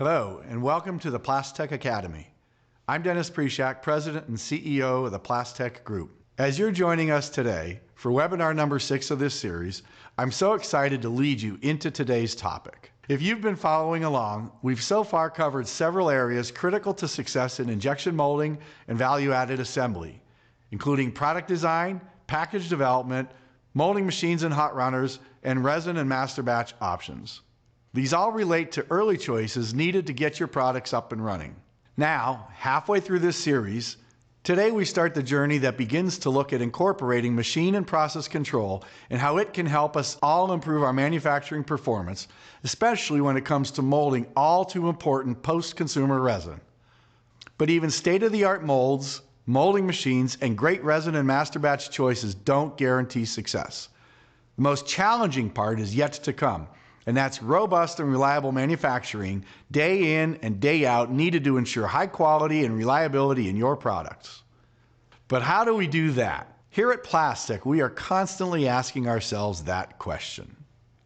Hello, and welcome to the Plastek Academy. I'm Dennis Preshak, President and CEO of the Plastek Group. As you're joining us today for webinar number 6 of this series, I'm so excited to lead you into today's topic. If you've been following along, we've so far covered several areas critical to success in injection molding and value-added assembly, including product design, package development, molding machines and hot runners, and resin and master batch options. These all relate to early choices needed to get your products up and running. Now, halfway through this series, today we start the journey that begins to look at incorporating machine and process control and how it can help us all improve our manufacturing performance, especially when it comes to molding all too important post-consumer resin. But even state-of-the-art molds, molding machines, and great resin and master batch choices don't guarantee success. The most challenging part is yet to come, and that's robust and reliable manufacturing day in and day out needed to ensure high quality and reliability in your products. But how do we do that? Here at Plastek, we are constantly asking ourselves that question.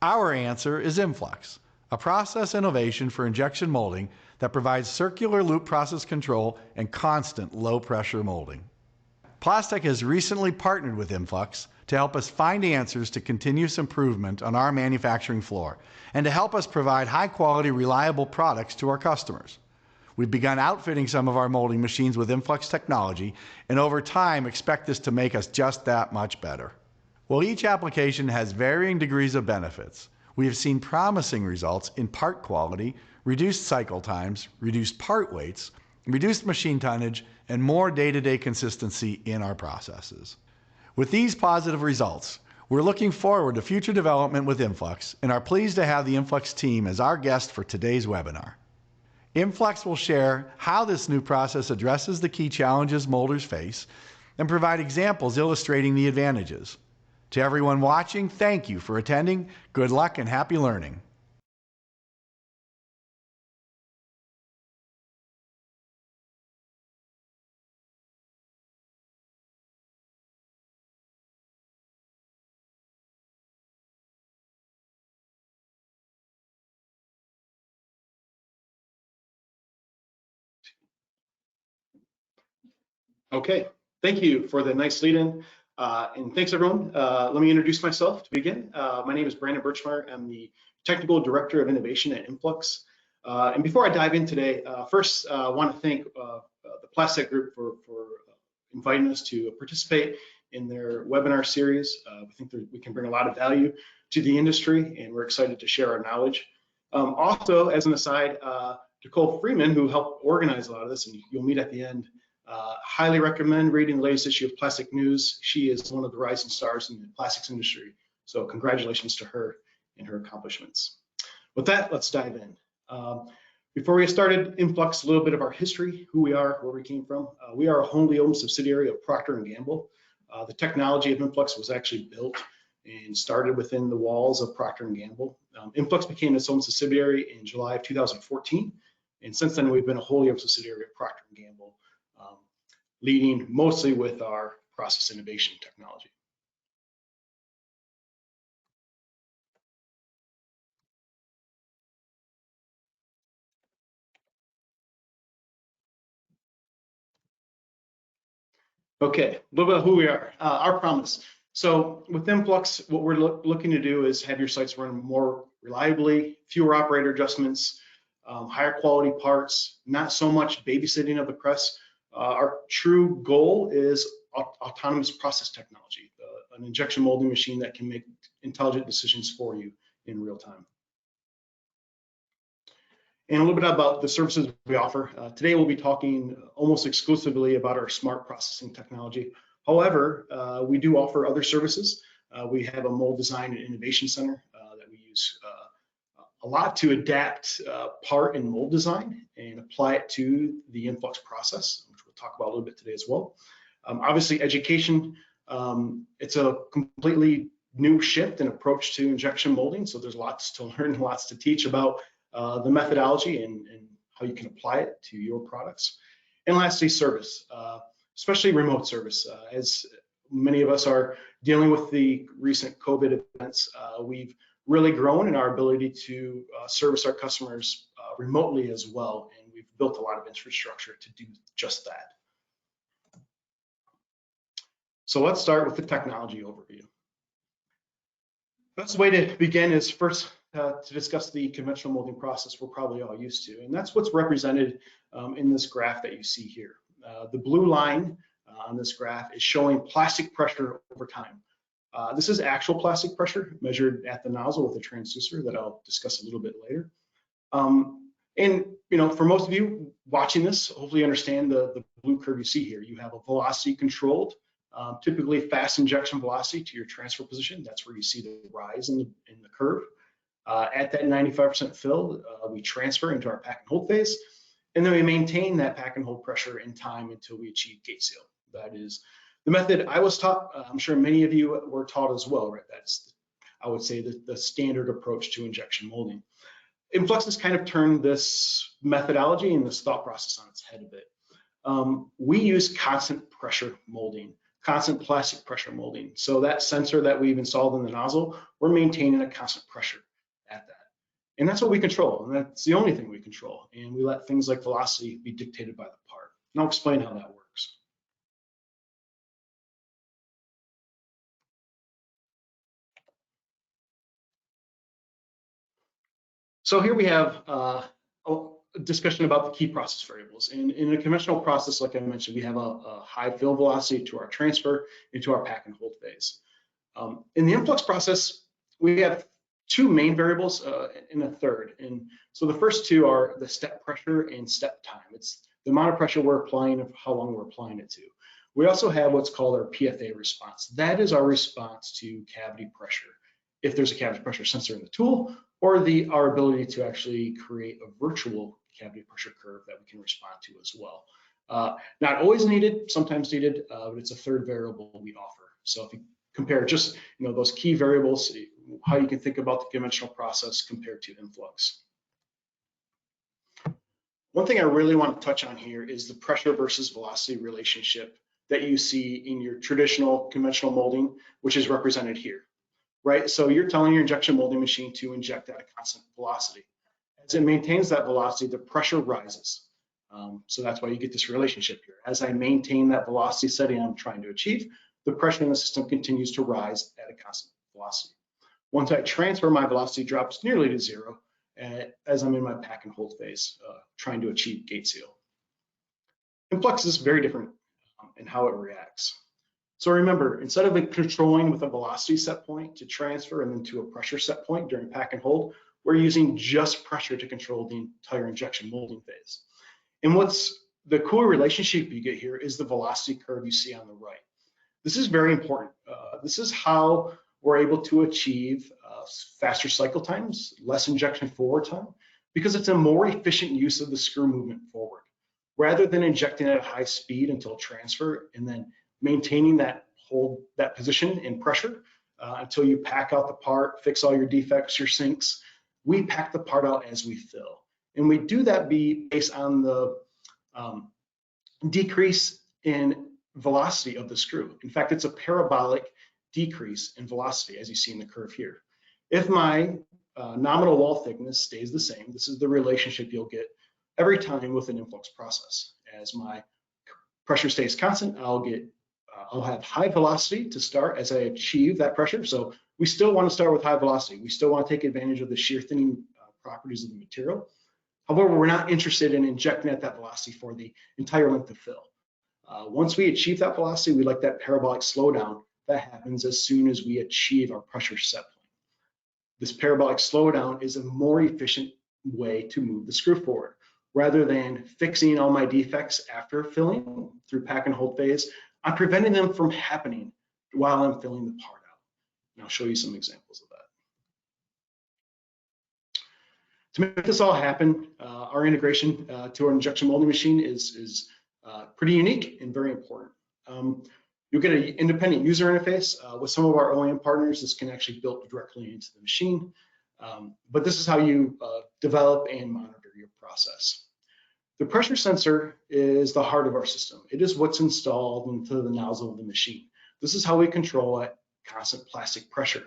Our answer is iMFLUX, a process innovation for injection molding that provides circular loop process control and constant low pressure molding. Plastek has recently partnered with iMFLUX to help us find answers to continuous improvement on our manufacturing floor and to help us provide high-quality, reliable products to our customers. We've begun outfitting some of our molding machines with iMFLUX technology and over time expect this to make us just that much better. While each application has varying degrees of benefits, we have seen promising results in part quality, reduced cycle times, reduced part weights, reduced machine tonnage, and more day-to-day consistency in our processes. With these positive results, we're looking forward to future development with iMFLUX and are pleased to have the iMFLUX team as our guest for today's webinar. iMFLUX will share how this new process addresses the key challenges molders face and provide examples illustrating the advantages. To everyone watching, thank you for attending. Good luck and happy learning. Okay, thank you for the nice lead-in, and thanks everyone. Let me introduce myself to begin. My name is Brandon Birchmeyer. I'm the Technical Director of Innovation at iMFLUX. And before I dive in today, first I want to thank the Plastek Group for inviting us to participate in their webinar series. We think that we can bring a lot of value to the industry, and we're excited to share our knowledge. Also, as an aside, Nicole Freeman, who helped organize a lot of this, and you'll meet at the end, highly recommend reading the latest issue of Plastic News. She is one of the rising stars in the plastics industry. So congratulations to her and her accomplishments. With that, let's dive in. Before we get started, iMFLUX, a little bit of our history, who we are, where we came from. We are a wholly owned subsidiary of Procter Gamble. The technology of iMFLUX was actually built and started within the walls of Procter Gamble. iMFLUX became its own subsidiary in July of 2014. And since then, we've been a wholly owned subsidiary of Procter Gamble, leading mostly with our process innovation technology. Okay, a little bit of who we are, our promise. So with iMFLUX, what we're looking to do is have your sites run more reliably, fewer operator adjustments, higher quality parts, not so much babysitting of the press. Our true goal is autonomous process technology, an injection molding machine that can make intelligent decisions for you in real time. And a little bit about the services we offer. Today we'll be talking almost exclusively about our smart processing technology. However, we do offer other services. We have a mold design and innovation center that we use a lot to adapt part and mold design and apply it to the iMFLUX process, which we'll talk about a little bit today as well. Obviously, education, it's a completely new shift and approach to injection molding, so there's lots to learn, lots to teach about the methodology and how you can apply it to your products. And lastly, service, especially remote service. As many of us are dealing with the recent COVID events, we've really grown in our ability to service our customers remotely as well, and we've built a lot of infrastructure to do just that. So let's start with the technology overview. The best way to begin is first to discuss the conventional molding process we're probably all used to, and that's what's represented in this graph that you see here. The blue line on this graph is showing plastic pressure over time. This is actual plastic pressure measured at the nozzle with a transducer that I'll discuss a little bit later. And for most of you watching this, hopefully you understand the blue curve you see here. You have a velocity controlled, typically fast injection velocity to your transfer position. That's where you see the rise in the curve. At that 95% fill, we transfer into our pack and hold phase, and then we maintain that pack and hold pressure in time until we achieve gate seal. That is the method I was taught. I'm sure many of you were taught as well, right? That's, I would say, the standard approach to injection molding. iMFLUX has kind of turned this methodology and this thought process on its head a bit. We use constant pressure molding, constant plastic pressure molding. So that sensor that we've installed in the nozzle, we're maintaining a constant pressure at that. And that's what we control, and that's the only thing we control. And we let things like velocity be dictated by the part. And I'll explain how that works. So here we have a discussion about the key process variables. And in a conventional process, like I mentioned, we have a high fill velocity to our transfer into our pack and hold phase. In the iMFLUX process, we have two main variables and a third. And so the first two are the step pressure and step time. It's the amount of pressure we're applying and how long we're applying it to. We also have what's called our Pfa response. That is our response to cavity pressure, if there's a cavity pressure sensor in the tool, or our ability to actually create a virtual cavity pressure curve that we can respond to as well. Not always needed, sometimes needed, but it's a third variable we offer. So if you compare just those key variables, how you can think about the conventional process compared to iMFLUX. One thing I really want to touch on here is the pressure versus velocity relationship that you see in your traditional conventional molding, which is represented here. Right, so you're telling your injection molding machine to inject at a constant velocity. As it maintains that velocity, the pressure rises. So that's why you get this relationship here. As I maintain that velocity setting I'm trying to achieve, the pressure in the system continues to rise at a constant velocity. Once I transfer, my velocity drops nearly to zero as I'm in my pack and hold phase, trying to achieve gate seal. iMFLUX is very different in how it reacts. So remember, instead of controlling with a velocity set point to transfer and then to a pressure set point during pack and hold, we're using just pressure to control the entire injection molding phase. And what's the cool relationship you get here is the velocity curve you see on the right. This is very important. This is how we're able to achieve faster cycle times, less injection forward time, because it's a more efficient use of the screw movement forward. Rather than injecting at a high speed until transfer and then maintaining that position in pressure until you pack out the part, fix all your defects, your sinks. We pack the part out as we fill. And we do that based on the decrease in velocity of the screw. In fact, it's a parabolic decrease in velocity, as you see in the curve here. If my nominal wall thickness stays the same, this is the relationship you'll get every time with an iMFLUX process. As my pressure stays constant, I'll have high velocity to start as I achieve that pressure. So we still want to start with high velocity. We still want to take advantage of the shear thinning properties of the material. However, we're not interested in injecting at that velocity for the entire length of fill. Once we achieve that velocity, we like that parabolic slowdown that happens as soon as we achieve our pressure set point. This parabolic slowdown is a more efficient way to move the screw forward. Rather than fixing all my defects after filling through pack and hold phase, I'm preventing them from happening while I'm filling the part out. And I'll show you some examples of that. To make this all happen, our integration to our injection molding machine is pretty unique and very important. You'll get an independent user interface. With some of our OEM partners, this can actually be built directly into the machine. But this is how you develop and monitor your process. The pressure sensor is the heart of our system. It is what's installed into the nozzle of the machine. This is how we control at constant plastic pressure.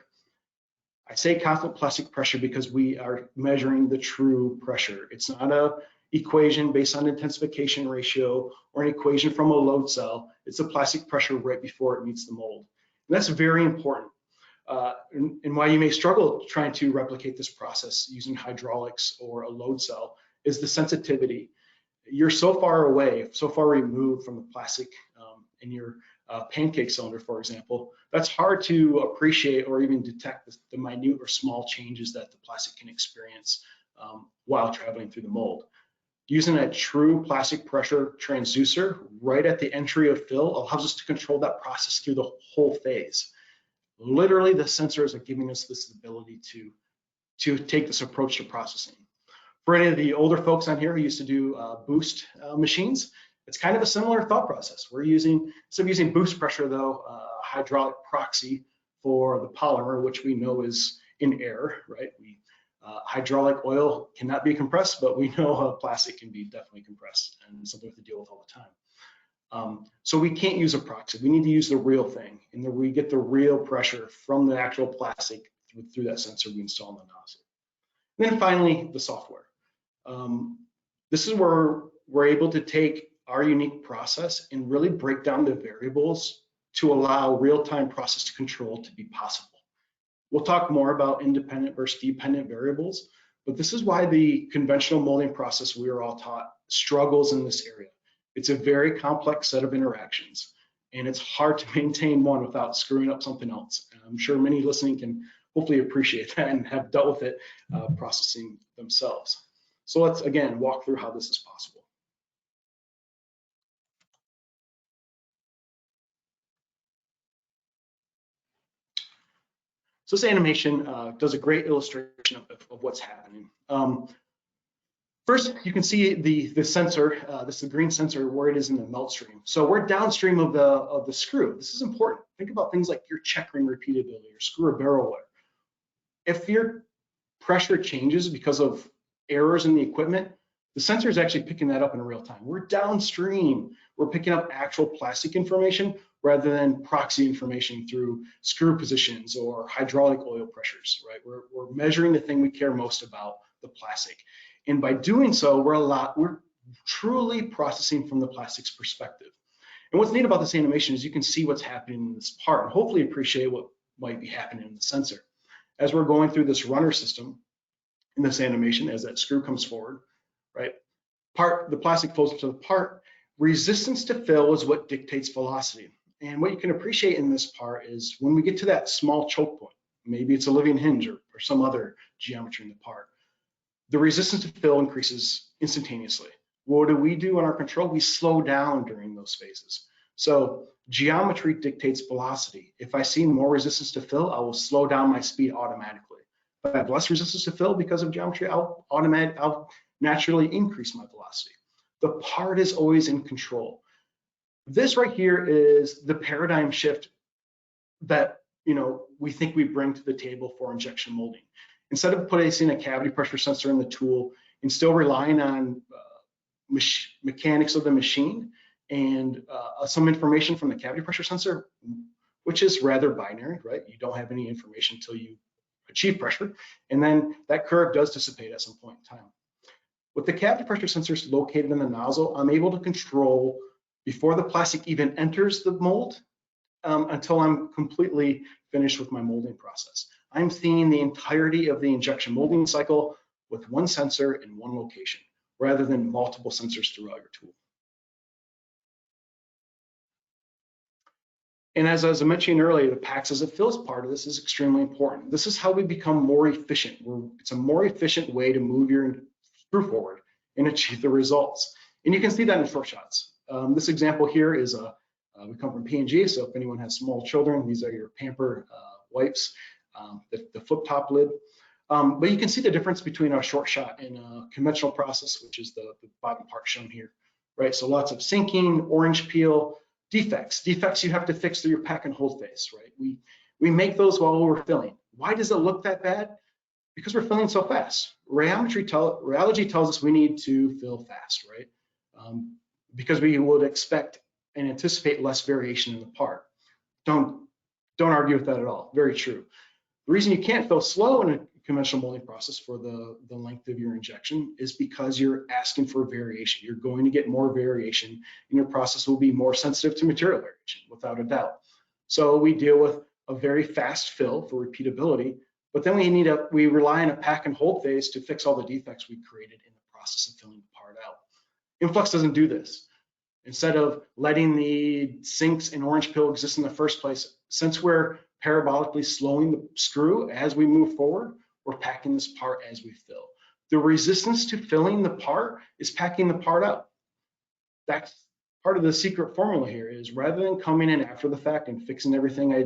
I say constant plastic pressure because we are measuring the true pressure. It's not a equation based on intensification ratio or an equation from a load cell. It's the plastic pressure right before it meets the mold. And that's very important. And why you may struggle trying to replicate this process using hydraulics or a load cell is the sensitivity. You're so far away, so far removed from the plastic in your pancake cylinder, for example, that's hard to appreciate or even detect the minute or small changes that the plastic can experience while traveling through the mold. Using a true plastic pressure transducer right at the entry of fill allows us to control that process through the whole phase. Literally, the sensors are giving us this ability to take this approach to processing. For any of the older folks on here who used to do boost machines, it's kind of a similar thought process. We're using, instead of using boost pressure though, hydraulic proxy for the polymer, which we know is in air, right? Hydraulic oil cannot be compressed, but we know plastic can be definitely compressed, and something we have to deal with all the time. So we can't use a proxy. We need to use the real thing, and we get the real pressure from the actual plastic through that sensor we install in the nozzle. And then finally, the software. This is where we're able to take our unique process and really break down the variables to allow real-time process control to be possible. We'll talk more about independent versus dependent variables, but this is why the conventional molding process we are all taught struggles in this area. It's a very complex set of interactions, and it's hard to maintain one without screwing up something else. And I'm sure many listening can hopefully appreciate that and have dealt with it processing themselves. So let's again walk through how this is possible. So this animation does a great illustration of what's happening. First, you can see the sensor, this is the green sensor, where it is in the melt stream. So we're downstream of the screw. This is important. Think about things like your check ring repeatability or screw or barrel wear. If your pressure changes because of errors in the equipment, the sensor is actually picking that up in real time. We're downstream. We're picking up actual plastic information rather than proxy information through screw positions or hydraulic oil pressures, right? We're measuring the thing we care most about, the plastic. And by doing so, we're truly processing from the plastic's perspective. And what's neat about this animation is you can see what's happening in this part and hopefully appreciate what might be happening in the sensor. As we're going through this runner system in this animation, as that screw comes forward, right? The plastic flows to the part. Resistance to fill is what dictates velocity. And what you can appreciate in this part is when we get to that small choke point, maybe it's a living hinge or some other geometry in the part, the resistance to fill increases instantaneously. What do we do in our control? We slow down during those phases. So geometry dictates velocity. If I see more resistance to fill, I will slow down my speed automatically. If I have less resistance to fill because of geometry, I'll naturally increase my velocity. The part is always in control. This right here is the paradigm shift that we think we bring to the table for injection molding. Instead of placing a cavity pressure sensor in the tool and still relying on mechanics of the machine and some information from the cavity pressure sensor, which is rather binary, right? You don't have any information until you achieve pressure, and then that curve does dissipate at some point in time. With the cavity pressure sensors located in the nozzle, I'm able to control before the plastic even enters the mold until I'm completely finished with my molding process. I'm seeing the entirety of the injection molding cycle with one sensor in one location, rather than multiple sensors throughout your tool. And as I was mentioning earlier, the packs as it fills part of this is extremely important. This is how we become more efficient. It's a more efficient way to move your screw forward and achieve the results. And you can see that in short shots. This example here is we come from P&G, so if anyone has small children, these are your Pamper wipes, the flip top lid. But you can see the difference between our short shot and a conventional process, which is the bottom part shown here, right? So lots of sinking, orange peel, defects you have to fix through your pack and hold phase, right? We make those while we're filling. Why does it look that bad? Because we're filling so fast. Rheology tells us we need to fill fast, right? Because we would expect and anticipate less variation in the part. Don't argue with that at all. Very true. The reason you can't fill slow in a conventional molding process for the length of your injection is because you're asking for variation. You're going to get more variation, and your process will be more sensitive to material variation, without a doubt. So we deal with a very fast fill for repeatability, but then we rely on a pack and hold phase to fix all the defects we created in the process of filling the part out. iMFLUX doesn't do this. Instead of letting the sinks and orange peel exist in the first place, since we're parabolically slowing the screw as we move forward, we're packing this part as we fill. The resistance to filling the part is packing the part out. That's part of the secret formula here, is rather than coming in after the fact and fixing everything I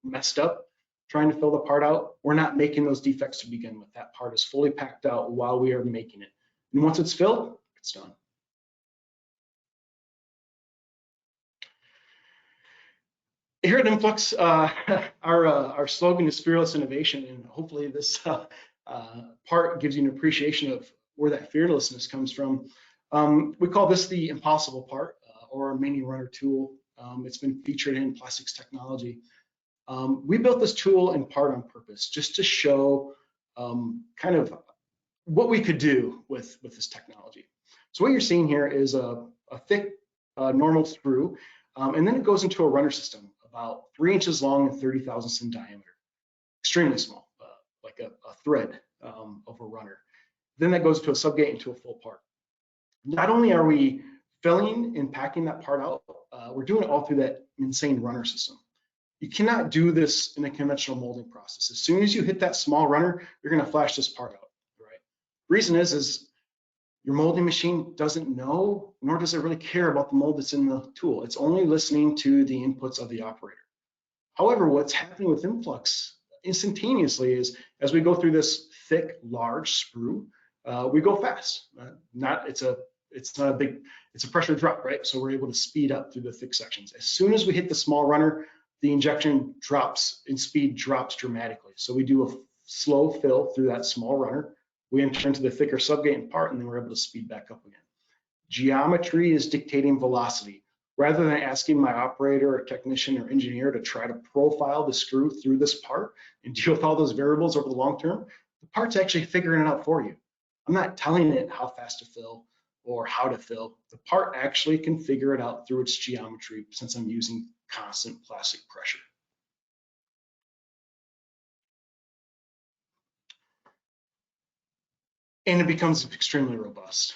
messed up, trying to fill the part out, we're not making those defects to begin with. That part is fully packed out while we are making it. And once it's filled, it's done. Here at iMFLUX, our slogan is fearless innovation, and hopefully this part gives you an appreciation of where that fearlessness comes from. We call this the impossible part, or a mini runner tool. It's been featured in Plastek's technology. We built this tool in part on purpose, just to show kind of what we could do with this technology. So what you're seeing here is a thick normal screw, and then it goes into a runner system, about 3 inches long and 30 thousandths in diameter. Extremely small, like a thread of a runner. Then that goes to a subgate into a full part. Not only are we filling and packing that part out, we're doing it all through that insane runner system. You cannot do this in a conventional molding process. As soon as you hit that small runner, you're going to flash this part out, right? Reason is your molding machine doesn't know, nor does it really care about the mold that's in the tool. It's only listening to the inputs of the operator. However, what's happening with iMFLUX instantaneously is, as we go through this thick, large sprue, we go fast. It's a pressure drop, right? So we're able to speed up through the thick sections. As soon as we hit the small runner, the injection drops and speed drops dramatically. So we do a slow fill through that small runner. We enter into the thicker subgate and part, and then we're able to speed back up again. Geometry is dictating velocity. Rather than asking my operator or technician or engineer to try to profile the screw through this part and deal with all those variables over the long term, the part's actually figuring it out for you. I'm not telling it how fast to fill or how to fill. The part actually can figure it out through its geometry, since I'm using constant plastic pressure. And it becomes extremely robust.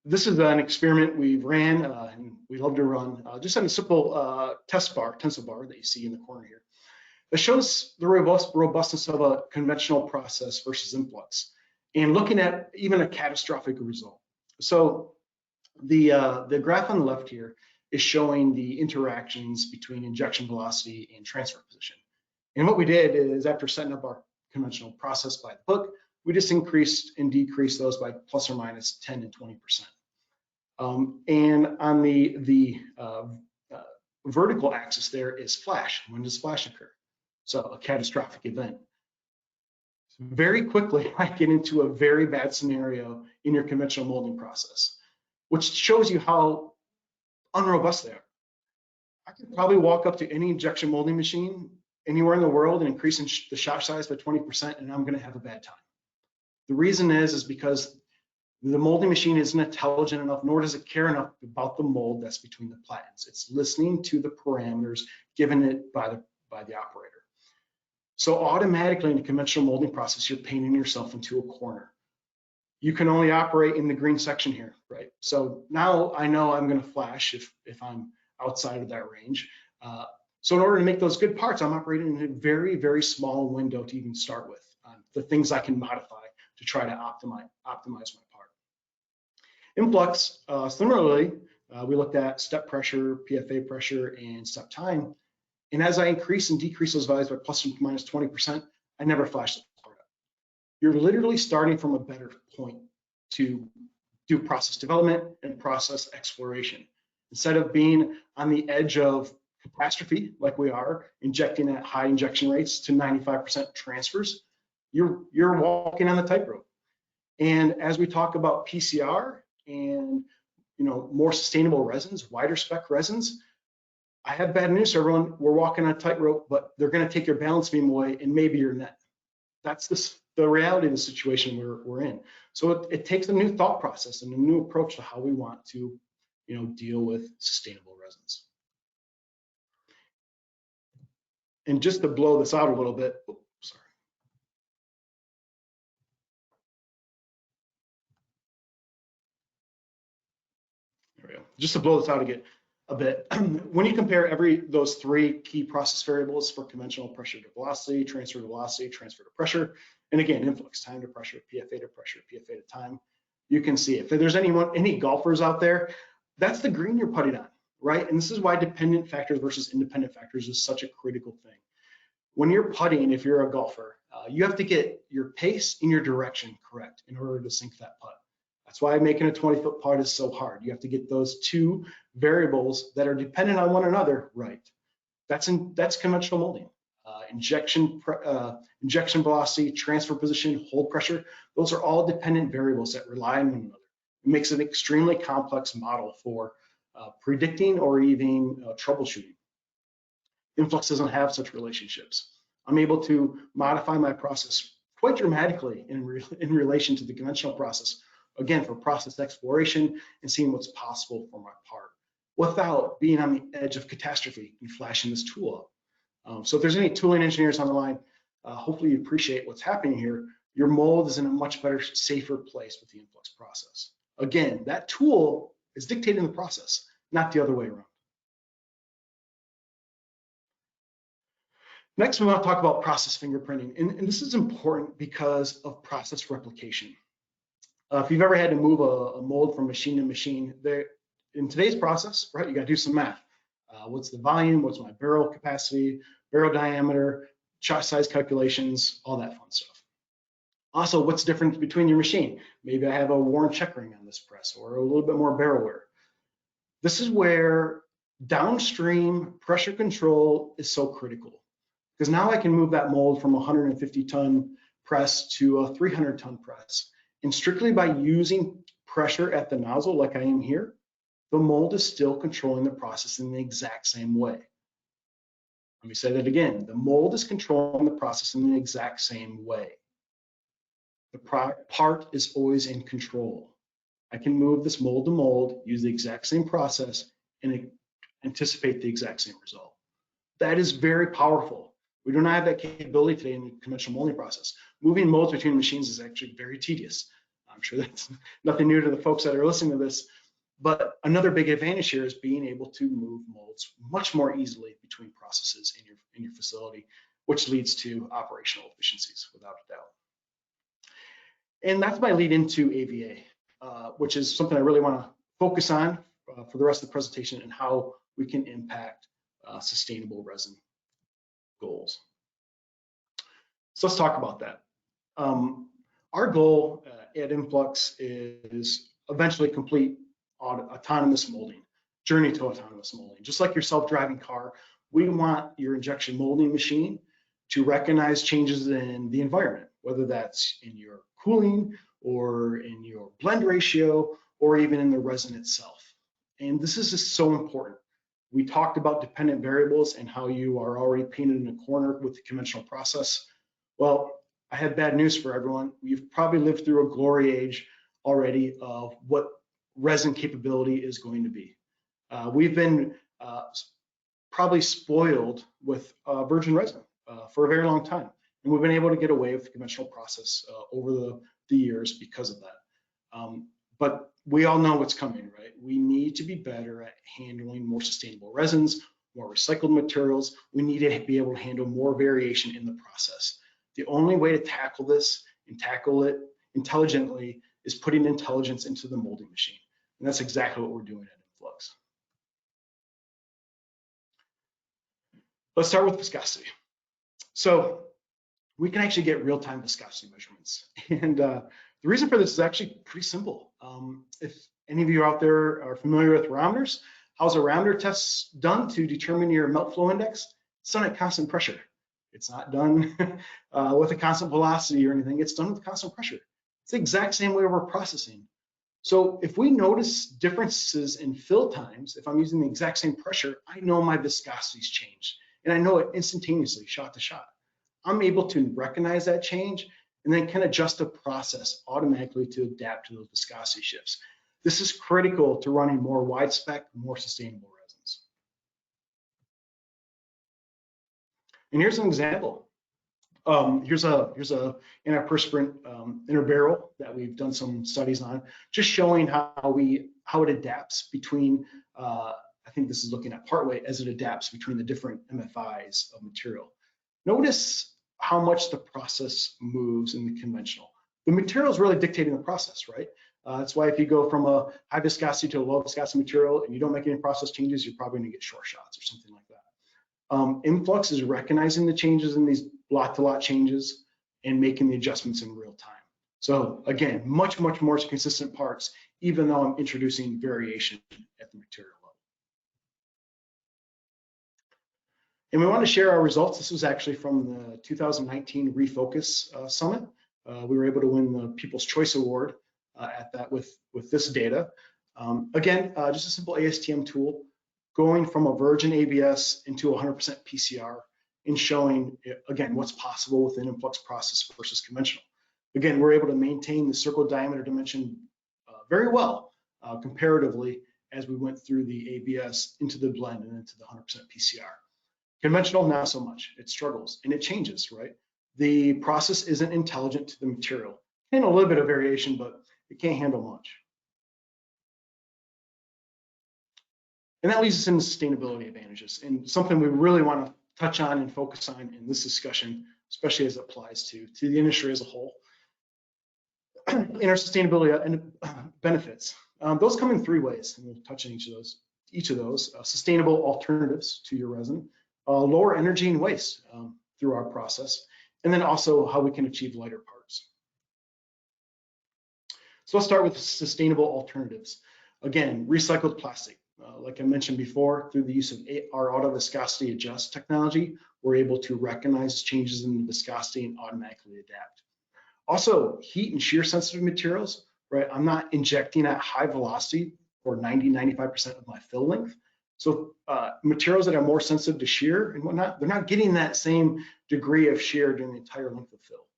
This is an experiment we've ran and we love to run just on a simple tensile bar that you see in the corner here. That shows the robustness of a conventional process versus iMFLUX, and looking at even a catastrophic result. So the graph on the left here is showing the interactions between injection velocity and transfer position. And what we did is, after setting up our conventional process by the book, we just increased and decreased those by plus or minus 10 and 20%. And on the vertical axis there is flash. When does flash occur? So a catastrophic event. Very quickly, I get into a very bad scenario in your conventional molding process, which shows you how unrobust they are. I could probably walk up to any injection molding machine anywhere in the world and increase the shot size by 20%, and I'm going to have a bad time. The reason is because the molding machine isn't intelligent enough, nor does it care enough about the mold that's between the platens. It's listening to the parameters given it by the operator. So automatically in the conventional molding process, you're painting yourself into a corner. You can only operate in the green section here, right? So now I know I'm going to flash if I'm outside of that range. So in order to make those good parts, I'm operating in a very, very small window to even start with. The things I can modify to try to optimize my part. iMFLUX, similarly, we looked at step pressure, PFA pressure, and step time. And as I increase and decrease those values by plus or minus 20%, I never flash the part up. You're literally starting from a better point to do process development and process exploration. Instead of being on the edge of catastrophe, like we are, injecting at high injection rates to 95% transfers, you're walking on the tightrope. And as we talk about PCR and more sustainable resins, wider spec resins, I have bad news for everyone. We're walking on a tightrope, but they're going to take your balance beam away and maybe your net. That's the reality of the situation we're in. So it takes a new thought process and a new approach to how we want to, deal with sustainable resins. And just to blow this out a little bit, sorry. There we go. Just to blow this out again a bit, when you compare those three key process variables for conventional pressure to velocity, transfer to pressure, and again, influx, time to pressure, PFA to pressure, PFA to time, you can see if there's any golfers out there, that's the green you're putting on, right? And this is why dependent factors versus independent factors is such a critical thing. When you're putting, if you're a golfer, you have to get your pace and your direction correct in order to sink that putt. That's why making a 20-foot putt is so hard. You have to get those two variables that are dependent on one another right. That's conventional molding. Injection velocity, transfer position, hold pressure, those are all dependent variables that rely on one another. It makes an extremely complex model for predicting or even troubleshooting. Influx doesn't have such relationships. I'm able to modify my process quite dramatically in relation to the conventional process, again, for process exploration and seeing what's possible for my part without being on the edge of catastrophe and flashing this tool up. So if there's any tooling engineers on the line, hopefully you appreciate what's happening here. Your mold is in a much better, safer place with the influx process. Again, that tool is dictating the process, not the other way around. Next, we want to talk about process fingerprinting, and this is important because of process replication. If you've ever had to move a mold from machine to machine, in today's process, right, you got to do some math. What's the volume? What's my barrel capacity, barrel diameter, shot size calculations, all that fun stuff. Also, what's different between your machine? Maybe I have a worn check ring on this press or a little bit more barrel wear. This is where downstream pressure control is so critical. Because now I can move that mold from a 150-ton press to a 300-ton press. And strictly by using pressure at the nozzle like I am here, the mold is still controlling the process in the exact same way. Let me say that again. The mold is controlling the process in the exact same way. The part is always in control. I can move this mold to mold, use the exact same process, and anticipate the exact same result. That is very powerful. We do not have that capability today in the conventional molding process. Moving molds between machines is actually very tedious. I'm sure that's nothing new to the folks that are listening to this, but another big advantage here is being able to move molds much more easily between processes in your facility, which leads to operational efficiencies without a doubt. And that's my lead into AVA, which is something I really want to focus on for the rest of the presentation and how we can impact sustainable resin goals. So let's talk about that. Our goal at iMFLUX is eventually complete autonomous molding, journey to autonomous molding. Just like your self-driving car, we want your injection molding machine to recognize changes in the environment, whether that's in your cooling or in your blend ratio or even in the resin itself. And this is just so important. We talked about dependent variables and how you are already painted in a corner with the conventional process. Well, I have bad news for everyone. You've probably lived through a glory age already of what resin capability is going to be. We've been probably spoiled with virgin resin for a very long time. And we've been able to get away with the conventional process over the years because of that. But we all know what's coming, right? We need to be better at handling more sustainable resins, more recycled materials. We need to be able to handle more variation in the process. The only way to tackle this and tackle it intelligently is putting intelligence into the molding machine. And that's exactly what we're doing at iMFLUX. Let's start with viscosity. So we can actually get real-time viscosity measurements. And the reason for this is actually pretty simple. If any of you out there are familiar with rhodometers, how's a rhodometer test done to determine your melt flow index? It's done at constant pressure. It's not done with a constant velocity or anything. It's done with constant pressure. It's the exact same way we're processing. So if we notice differences in fill times, if I'm using the exact same pressure, I know my viscosity's changed, and I know it instantaneously, shot to shot. I'm able to recognize that change and then can adjust the process automatically to adapt to those viscosity shifts. This is critical to running more wide spec, more sustainable resins. And here's an example. Here's a antiperspirant inner barrel that we've done some studies on, just showing how it adapts between. I think this is looking at part weight as it adapts between the different MFIs of material. Notice how much the process moves in the conventional. The material is really dictating the process, right? That's why if you go from a high viscosity to a low viscosity material and you don't make any process changes, you're probably going to get short shots or something like that. iMFLUX is recognizing the changes in these lot-to-lot changes and making the adjustments in real time. So again, much more consistent parts, even though I'm introducing variation at the material level. And we want to share our results. This was actually from the 2019 Refocus Summit. We were able to win the People's Choice Award at that with this data. Again, just a simple ASTM tool, going from a virgin ABS into 100% PCR and showing, again, what's possible within iMFLUX process versus conventional. Again, we're able to maintain the circle diameter dimension very well comparatively as we went through the ABS into the blend and into the 100% PCR. Conventional, not so much. It struggles and it changes, right? The process isn't intelligent to the material. And a little bit of variation, but it can't handle much. And that leads us into sustainability advantages, and something we really want to touch on and focus on in this discussion, especially as it applies to the industry as a whole. In our sustainability benefits, those come in three ways, and we'll touch on each of those. Sustainable alternatives to your resin, lower energy and waste through our process, and then also how we can achieve lighter parts. So let's start with sustainable alternatives. Again, recycled plastic. Like I mentioned before, through the use of our auto viscosity adjust technology, we're able to recognize changes in the viscosity and automatically adapt. Also, heat and shear sensitive materials, right? I'm not injecting at high velocity for 90–95% of my fill length. So materials that are more sensitive to shear and whatnot, they're not getting that same degree of shear during the entire length of fill.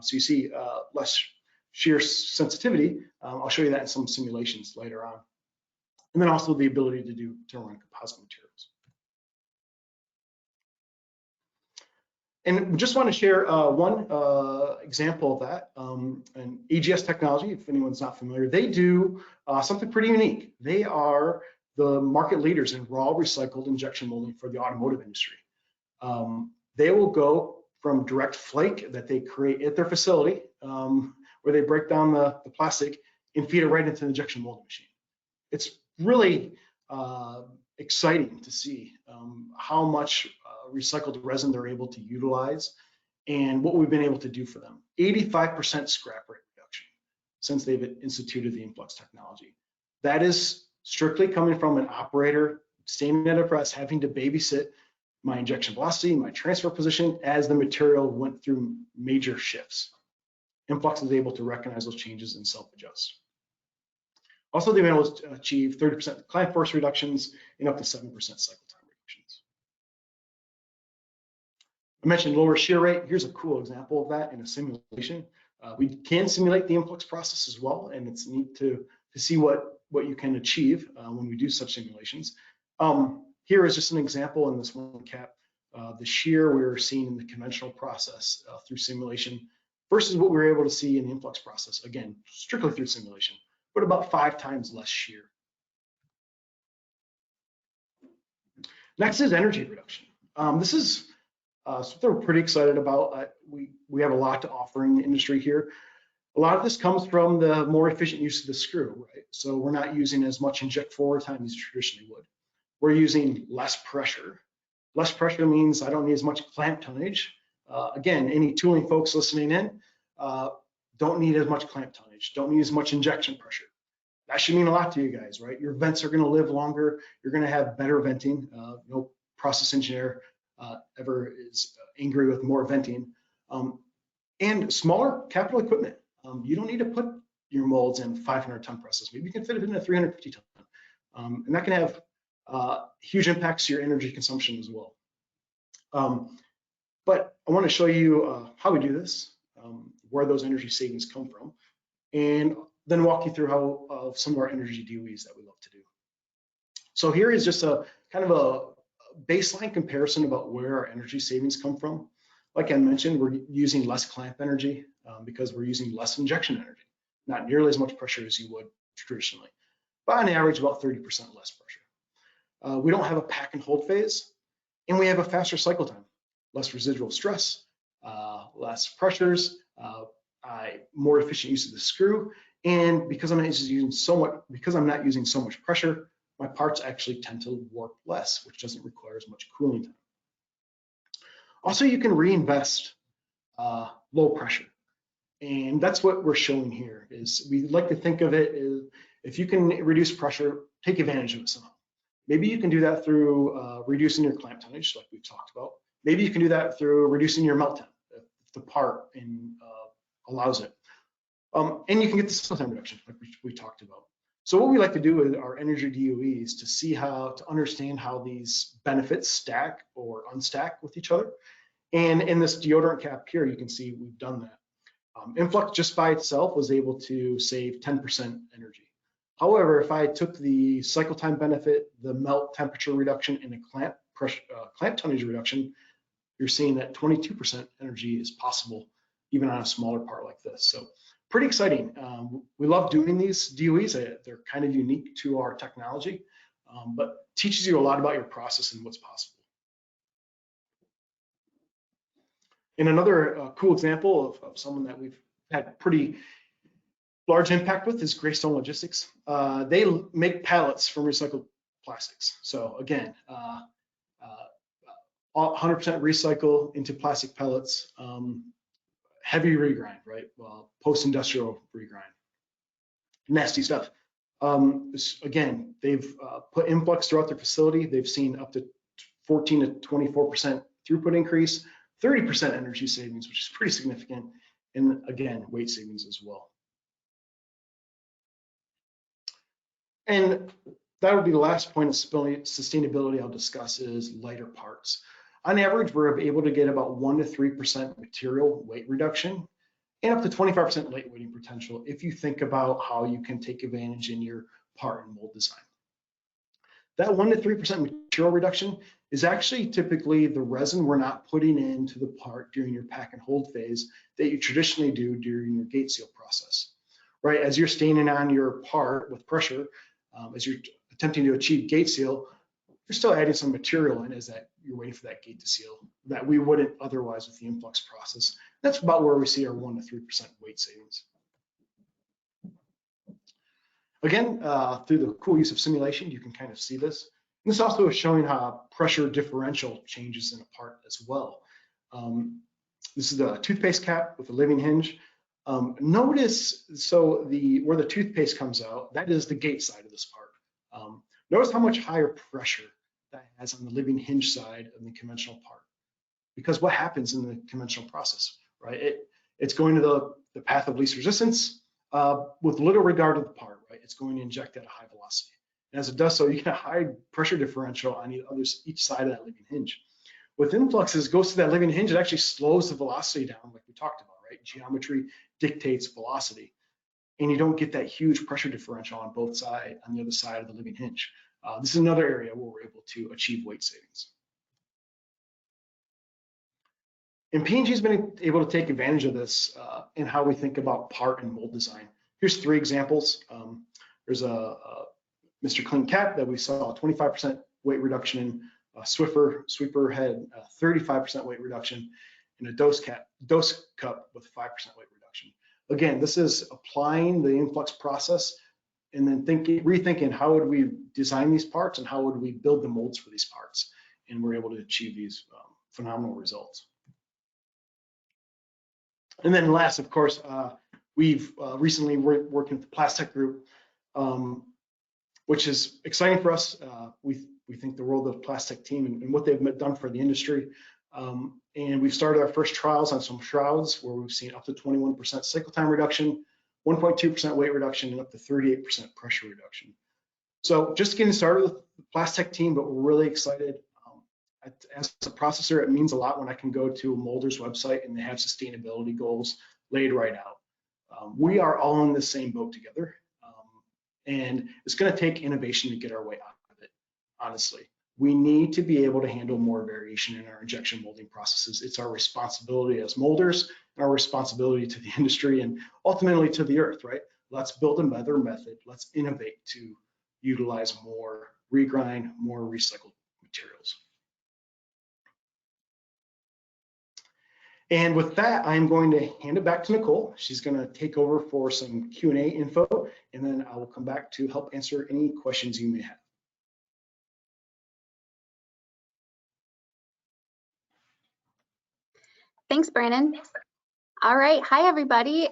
So you see less shear sensitivity. I'll show you that in some simulations later on. And then also the ability to run composite materials. And we just want to share one example of that. And AGS technology, if anyone's not familiar, they do something pretty unique. They are the market leaders in raw recycled injection molding for the automotive industry. They will go from direct flake that they create at their facility, where they break down the plastic and feed it right into the injection molding machine. It's really exciting to see how much recycled resin they're able to utilize and what we've been able to do for them. 85% scrap rate reduction since they've instituted the iMFLUX technology. That is strictly coming from an operator standing at a press, having to babysit my injection velocity, my transfer position as the material went through major shifts. iMFLUX is able to recognize those changes and self-adjust. Also, they've been able to achieve 30% clamp force reductions and up to 7% cycle time reductions. I mentioned lower shear rate. Here's a cool example of that in a simulation. We can simulate the iMFLUX process as well, and it's neat to see what you can achieve when we do such simulations. Here is just an example in this one cap, the shear we were seeing in the conventional process through simulation versus what we were able to see in the iMFLUX process, again, strictly through simulation, but about 5 times less shear. Next is energy reduction. This is something we're pretty excited about. We have a lot to offer in the industry here. A lot of this comes from the more efficient use of the screw, right? So we're not using as much inject forward time as you traditionally would. We're using less pressure. Less pressure means I don't need as much clamp tonnage. Again, any tooling folks listening in, don't need as much clamp tonnage, don't need as much injection pressure. That should mean a lot to you guys, right? Your vents are gonna live longer, you're gonna have better venting. No process engineer ever is angry with more venting. And smaller capital equipment. You don't need to put your molds in 500-ton presses. Maybe you can fit it in a 350-ton, and that can have huge impacts to your energy consumption as well. But I want to show you how we do this, where those energy savings come from, and then walk you through how some of our energy DOEs that we love to do. So here is just a kind of a baseline comparison about where our energy savings come from. Like I mentioned, we're using less clamp energy because we're using less injection energy, not nearly as much pressure as you would traditionally, but on average about 30% less pressure. We don't have a pack and hold phase, and we have a faster cycle time, less residual stress, less pressures, more efficient use of the screw, and because I'm not using so much pressure, my parts actually tend to warp less, which doesn't require as much cooling time. Also, you can reinvest low pressure, and that's what we're showing here. Is we like to think of it as if you can reduce pressure, take advantage of it somehow. Maybe you can do that through reducing your clamp tonnage, like we've talked about. Maybe you can do that through reducing your melt temp, if the part allows it. And you can get the cycle time reduction, like we talked about. So what we like to do with our energy DOEs to understand how these benefits stack or unstack with each other. And in this deodorant cap here, you can see we've done that. iMFLUX just by itself was able to save 10% energy. However, if I took the cycle time benefit, the melt temperature reduction, and the clamp tonnage reduction, you're seeing that 22% energy is possible even on a smaller part like this. So pretty exciting. We love doing these DOEs. They're kind of unique to our technology, but teaches you a lot about your process and what's possible. And another cool example of someone that we've had pretty large impact with is Graystone Logistics. They make pallets from recycled plastics. So again, 100% recycle into plastic pellets, heavy regrind, right? Well, post-industrial regrind, nasty stuff. Again, they've put iMFLUX throughout their facility. They've seen up to 14 to 24% throughput increase, 30% energy savings, which is pretty significant, and again, weight savings as well. And that would be the last point of sustainability I'll discuss is lighter parts. On average, we're able to get about 1 to 3% material weight reduction and up to 25% light weighting potential if you think about how you can take advantage in your part and mold design. That 1 to 3% material reduction is actually typically the resin we're not putting into the part during your pack and hold phase that you traditionally do during your gate seal process, right? As you're staining on your part with pressure, as you're attempting to achieve gate seal, you're still adding some material in as that you're waiting for that gate to seal that we wouldn't otherwise with the iMFLUX process. That's about where we see our 1 to 3% weight savings. Again, through the cool use of simulation, you can kind of see this. And this also is showing how pressure differential changes in a part as well. This is the toothpaste cap with a living hinge. Notice, so where the toothpaste comes out, that is the gate side of this part. Notice how much higher pressure that has on the living hinge side of the conventional part. Because what happens in the conventional process, right? It's going to the path of least resistance with little regard to the part, right? It's going to inject at a high velocity. And as it does so, you get a high pressure differential on each side of that living hinge. With iMFLUX, as it goes to that living hinge, it actually slows the velocity down like we talked about, right? Geometry dictates velocity. And you don't get that huge pressure differential on both sides, on the other side of the living hinge. This is another area where we're able to achieve weight savings. And P&G has been able to take advantage of this in how we think about part and mold design. Here's 3 examples. There's a Mr. Clean cap that we saw a 25% weight reduction in. Sweeper had a 35% weight reduction, and a dose cup with 5% weight reduction. Again, this is applying the iMFLUX process and then rethinking how would we design these parts and how would we build the molds for these parts. And we're able to achieve these phenomenal results. And then last, of course, we've recently working with the Plastek group, which is exciting for us. We think the role of the Plastek team and what they've done for the industry. And we've started our first trials on some shrouds where we've seen up to 21% cycle time reduction, 1.2% weight reduction, and up to 38% pressure reduction. So just getting started with the Plastek team, but we're really excited. As a processor, it means a lot when I can go to a molder's website and they have sustainability goals laid right out. We are all in the same boat together, and it's going to take innovation to get our way out of it, honestly. We need to be able to handle more variation in our injection molding processes. It's our responsibility as molders and our responsibility to the industry and ultimately to the earth, right? Let's build a better method. Let's innovate to utilize more regrind, more recycled materials. And with that, I'm going to hand it back to Nicole. She's going to take over for some Q&A info, and then I will come back to help answer any questions you may have. Thanks, Brandon. All right, hi everybody.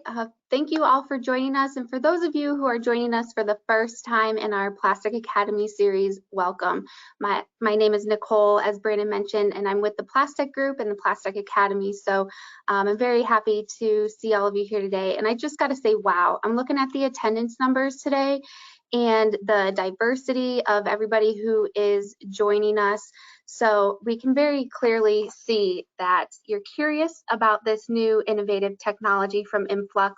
Thank you all for joining us. And for those of you who are joining us for the first time in our Plastek Academy series, welcome. My name is Nicole, as Brandon mentioned, and I'm with the Plastek Group and the Plastek Academy. So I'm very happy to see all of you here today. And I just got to say, wow, I'm looking at the attendance numbers today and the diversity of everybody who is joining us. So we can very clearly see that you're curious about this new innovative technology from iMFLUX,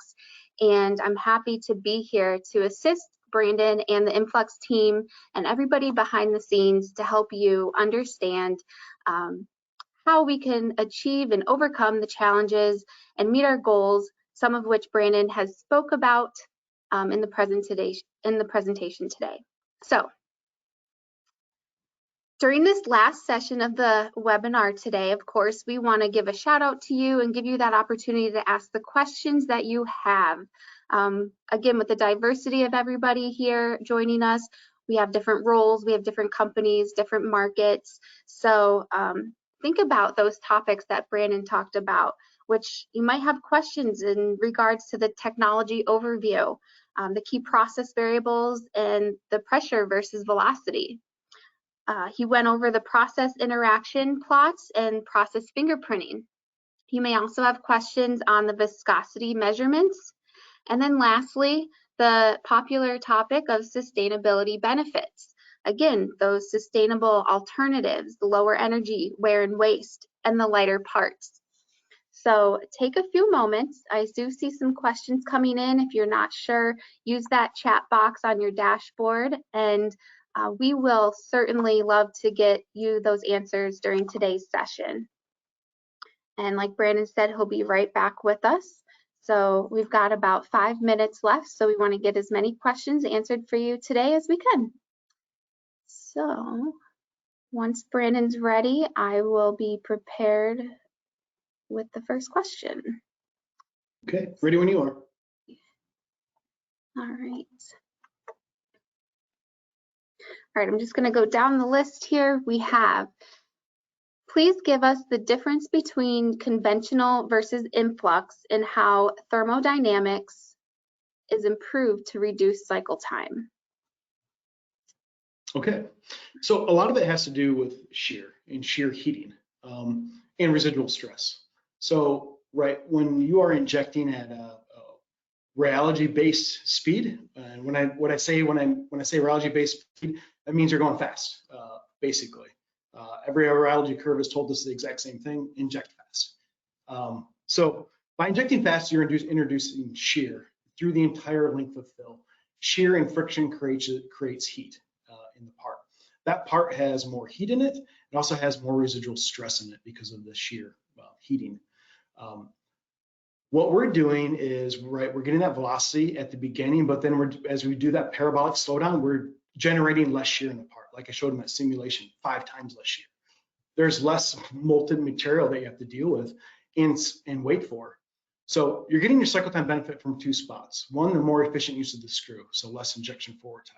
and I'm happy to be here to assist Brandon and the iMFLUX team and everybody behind the scenes to help you understand how we can achieve and overcome the challenges and meet our goals, some of which Brandon has spoke about in the presentation today. So, during this last session of the webinar today, of course, we want to give a shout out to you and give you that opportunity to ask the questions that you have. Again, with the diversity of everybody here joining us, we have different roles, we have different companies, different markets. So think about those topics that Brandon talked about, which you might have questions in regards to the technology overview, the key process variables, and the pressure versus velocity. He went over the process interaction plots and process fingerprinting. You may also have questions on the viscosity measurements. And then lastly, the popular topic of sustainability benefits. Again, those sustainable alternatives, the lower energy, wear and waste, and the lighter parts. So take a few moments. I do see some questions coming in. If you're not sure, use that chat box on your dashboard, and we will certainly love to get you those answers during today's session. And like Brandon said, he'll be right back with us. So we've got about 5 minutes left, so we want to get as many questions answered for you today as we can. So once Brandon's ready, I will be prepared with the first question. Okay, ready when you are. All right. All right, I'm just going to go down the list here. We have, please give us the difference between conventional versus iMFLUX and how thermodynamics is improved to reduce cycle time. Okay, so a lot of it has to do with shear and shear heating and residual stress. So, right, when you are injecting at a rheology-based speed, and when I say rheology-based speed, that means you're going fast, basically. Every rheology curve has told us the exact same thing: inject fast. So by injecting fast, you're introducing shear through the entire length of fill. Shear and friction creates heat in the part. That part has more heat in it. It also has more residual stress in it because of the shear heating. What we're doing is, right, we're getting that velocity at the beginning, but then as we do that parabolic slowdown, we're generating less shear in the part. Like I showed in that simulation, 5 times less shear. There's less molten material that you have to deal with and wait for. So you're getting your cycle time benefit from 2 spots. One, the more efficient use of the screw, so less injection forward time.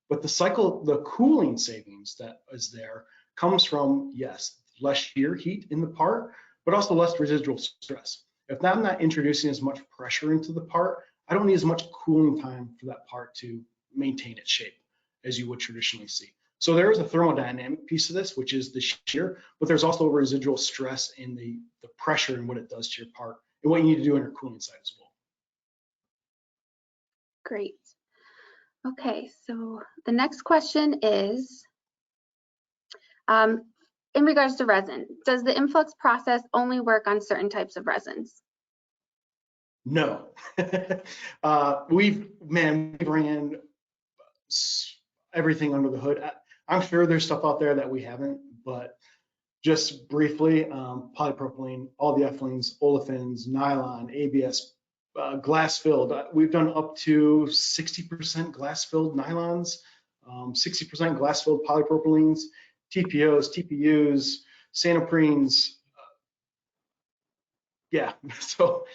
But the cooling savings that is there comes from, yes, less shear heat in the part, but also less residual stress. If I'm not introducing as much pressure into the part, I don't need as much cooling time for that part to maintain its shape as you would traditionally see. So there is a thermodynamic piece of this, which is the shear, but there's also residual stress in the pressure and what it does to your part and what you need to do on your cooling side as well. Great. Okay, so the next question is, in regards to resin, does the iMFLUX process only work on certain types of resins? No. We've ran everything under the hood. I'm sure there's stuff out there that we haven't, but just briefly, polypropylene, all the ethylenes, olefins, nylon, ABS, glass filled. We've done up to 60% glass filled nylons, 60% glass filled polypropylenes, TPOs, TPUs, sanoprenes. Yeah, so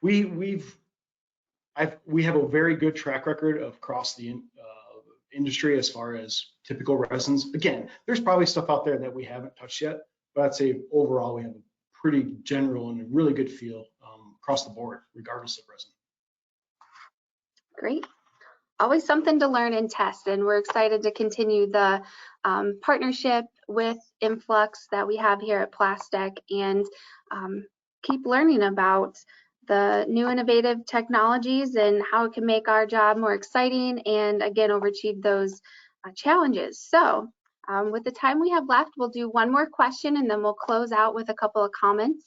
we have a very good track record across the industry as far as typical resins. Again, there's probably stuff out there that we haven't touched yet, but I'd say overall we have a pretty general and a really good feel across the board, regardless of resin. Great. Always something to learn and test, and we're excited to continue the partnership with iMFLUX that we have here at Plastek, and keep learning about the new innovative technologies and how it can make our job more exciting and, again, overachieve those challenges. So with the time we have left, we'll do one more question and then we'll close out with a couple of comments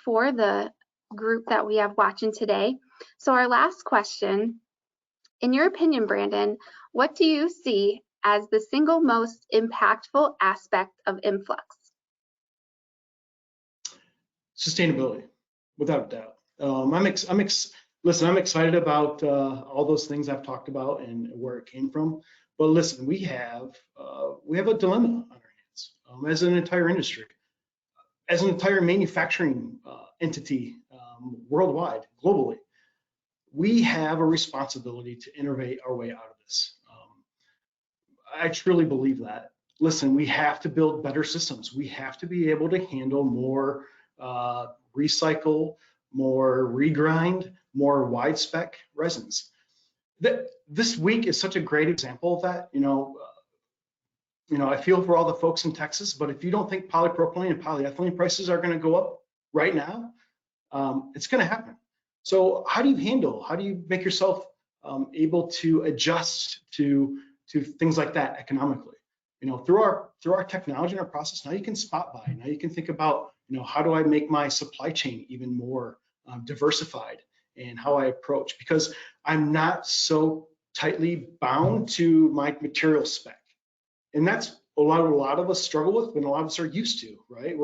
for the group that we have watching today. So our last question, in your opinion, Brandon, what do you see as the single most impactful aspect of iMFLUX? Sustainability, without a doubt. Listen, I'm excited about all those things I've talked about and where it came from. But listen, we have a dilemma on our hands as an entire industry, as an entire manufacturing entity worldwide, globally. We have a responsibility to innovate our way out of this. I truly believe that. Listen, we have to build better systems. We have to be able to handle more recycle, more regrind, more wide spec resins. This week is such a great example of that. I feel for all the folks in Texas, but if you don't think polypropylene and polyethylene prices are going to go up right now, it's going to happen. So how do you make yourself able to adjust to things like that economically? Through our technology and our process, now you can spot buy. Now you can think about, how do I make my supply chain even more diversified and how I approach, because I'm not so tightly bound to my material spec. And that's a lot of us struggle with, and a lot of us are used to, right?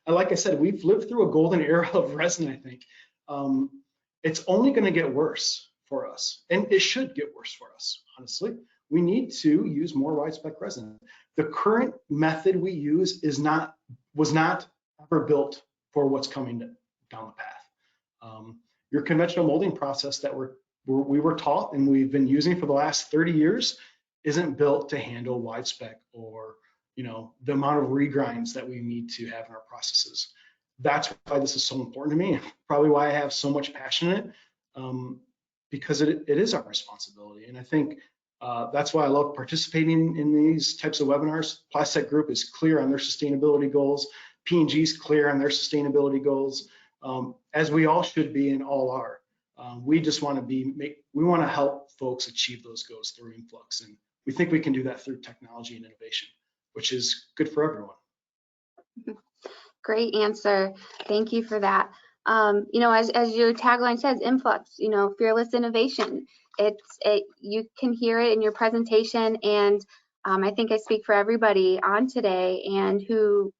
Like I said, we've lived through a golden era of resin, I think. It's only going to get worse for us, and it should get worse for us, honestly. We need to use more wide spec resin. The current method we use was not ever built for what's coming down the path. Your conventional molding process that we were taught and we've been using for the last 30 years isn't built to handle wide spec or the amount of regrinds that we need to have in our processes. That's why this is so important to me, probably why I have so much passion in it, because it is our responsibility. And I think that's why I love participating in these types of webinars. Plastek Group is clear on their sustainability goals. P&G is clear on their sustainability goals, as we all should be and all are. We just want to help folks achieve those goals through iMFLUX, and we think we can do that through technology and innovation, which is good for everyone. Great answer. Thank you for that. As your tagline says, iMFLUX, fearless innovation. You can hear it in your presentation, and I think I speak for everybody on today and who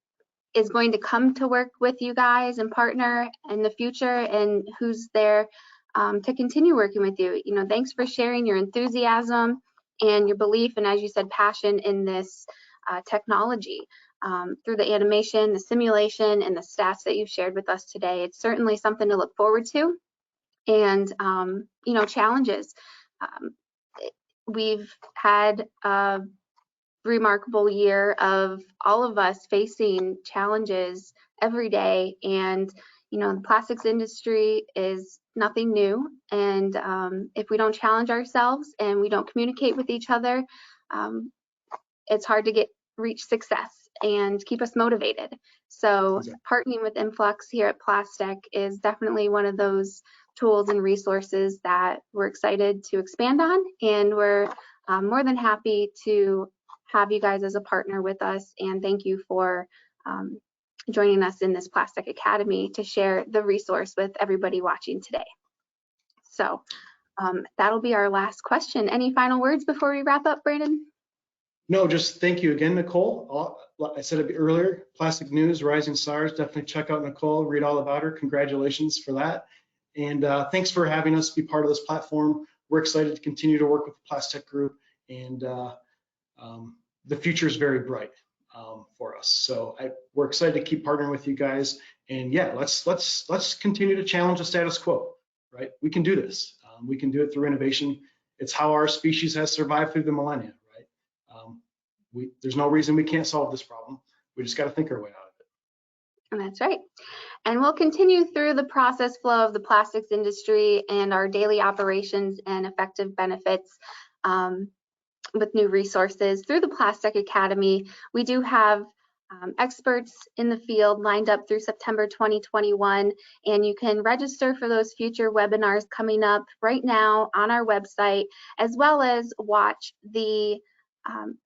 is going to come to work with you guys and partner in the future, and who's there to continue working with you. Thanks for sharing your enthusiasm and your belief, and as you said, passion in this technology. Through the animation, the simulation, and the stats that you've shared with us today. It's certainly something to look forward to. And, challenges. We've had a remarkable year of all of us facing challenges every day. And, the plastics industry is nothing new. And if we don't challenge ourselves and we don't communicate with each other, it's hard to reach success and keep us motivated. So partnering with iMFLUX here at Plastek is definitely one of those tools and resources that we're excited to expand on, and we're more than happy to have you guys as a partner with us, and thank you for joining us in this Plastek Academy to share the resource with everybody watching today. So that'll be our last question. Any final words before we wrap up, Brandon? No, just thank you again, Nicole. I said it earlier, Plastic News, Rising Stars, definitely check out Nicole, read all about her. Congratulations for that. And thanks for having us be part of this platform. We're excited to continue to work with the Plastek Group, and the future is very bright for us. So we're excited to keep partnering with you guys. And yeah, let's continue to challenge the status quo, right? We can do this. We can do it through innovation. It's how our species has survived through the millennia, right? There's no reason we can't solve this problem. We just got to think our way out of it. And that's right. And we'll continue through the process flow of the plastics industry and our daily operations and effective benefits with new resources through the Plastek Academy. We do have experts in the field lined up through September 2021, and you can register for those future webinars coming up right now on our website, as well as watch the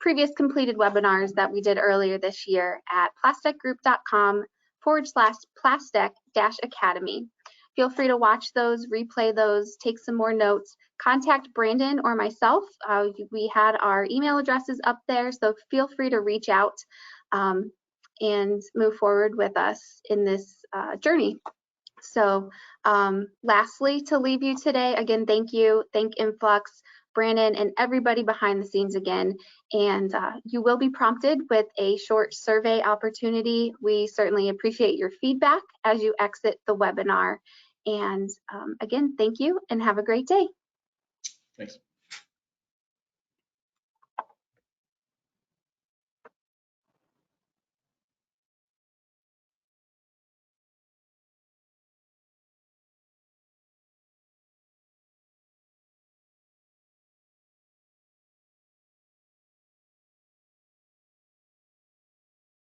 previous completed webinars that we did earlier this year at plastekgroup.com/plastek-academy. Feel free to watch those, replay those, take some more notes, contact Brandon or myself. We had our email addresses up there, so feel free to reach out and move forward with us in this journey. So lastly, to leave you today, again, thank you. Thank iMFLUX, Brandon, and everybody behind the scenes again. And you will be prompted with a short survey opportunity. We certainly appreciate your feedback as you exit the webinar. And again, thank you and have a great day. Thanks.